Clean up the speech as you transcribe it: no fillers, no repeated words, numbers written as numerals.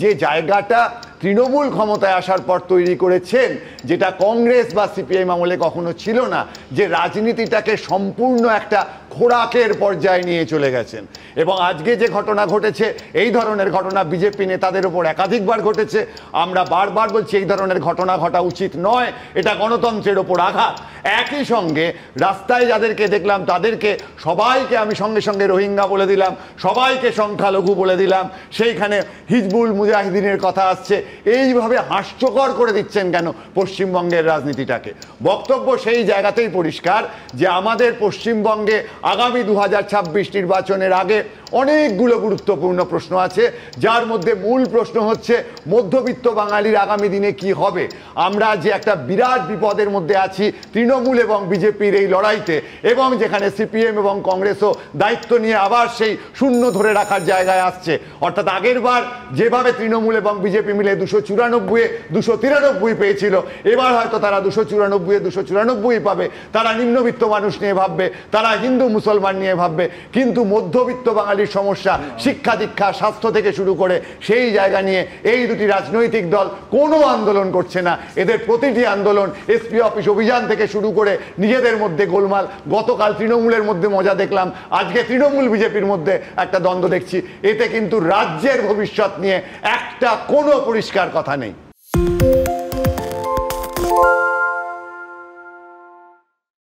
যে জায়গাটা তৃণমূল ক্ষমতায় আসার পর তৈরি করেছেন, যেটা কংগ্রেস বা সিপিআইএম আমলে কখনো ছিল না, যে রাজনীতিটাকে সম্পূর্ণ একটা খোরাকের পর্যায়ে নিয়ে চলে গেছেন। এবং আজকে যে ঘটনা ঘটেছে, এই ধরনের ঘটনা বিজেপি নেতাদের উপর একাধিকবার ঘটেছে। আমরা বারবার বলছি এই ধরনের ঘটনা ঘটা উচিত নয়, এটা গণতন্ত্রের ওপর আঘাত। একই সঙ্গে রাস্তায় যাদেরকে দেখলাম তাদেরকে সবাইকে আমি সঙ্গে সঙ্গে রোহিঙ্গা বলে দিলাম, সবাইকে সংখ্যালঘু বলে দিলাম, সেইখানে হিজবুল মুজাহিদিনের কথা আসছে। এইভাবে হাস্যকর করে দিচ্ছেন কেন পশ্চিমবঙ্গের রাজনীতিটাকে? বক্তব্য সেই জায়গাতেই পরিষ্কার যে আমাদের পশ্চিমবঙ্গে আগামী 2026 নির্বাচনের আগে অনেকগুলো গুরুত্বপূর্ণ প্রশ্ন আছে, যার মধ্যে মূল প্রশ্ন হচ্ছে মধ্যবিত্ত বাঙালির আগামী দিনে কি হবে। আমরা যে একটা বিরাট বিপদের মধ্যে আছি তৃণমূল এবং বিজেপির এই লড়াইতে, এবং যেখানে সিপিএম এবং কংগ্রেসও দায়িত্ব নিয়ে আবার সেই শূন্য ধরে রাখার জায়গায় আসছে। অর্থাৎ আগের বার যেভাবে তৃণমূল এবং বিজেপি মিলে 294-এ 293 পেয়েছিল, এবার হয়তো তারা 294-এ 294 পাবে। তারা নিম্নবিত্ত মানুষ নিয়ে ভাববে, তারা হিন্দু মুসলমান নিয়ে ভাববে, কিন্তু মধ্যবিত্ত বাঙালির সমস্যা, শিক্ষা দীক্ষা স্বাস্থ্য থেকে শুরু করে সেই জায়গা নিয়ে এই দুটি রাজনৈতিক দল কোনো আন্দোলন করছে না। এদের প্রতিটি আন্দোলন এসপি অফিস অভিযান থেকে শুরু করে নিজেদের মধ্যে গোলমাল। গতকাল তৃণমূলের মধ্যে মজা দেখলাম, আজকে তৃণমূল বিজেপির মধ্যে একটা দ্বন্দ্ব দেখছি। এতে কিন্তু রাজ্যের ভবিষ্যৎ নিয়ে একটা কোনো পরিষ্কার কথা নেই।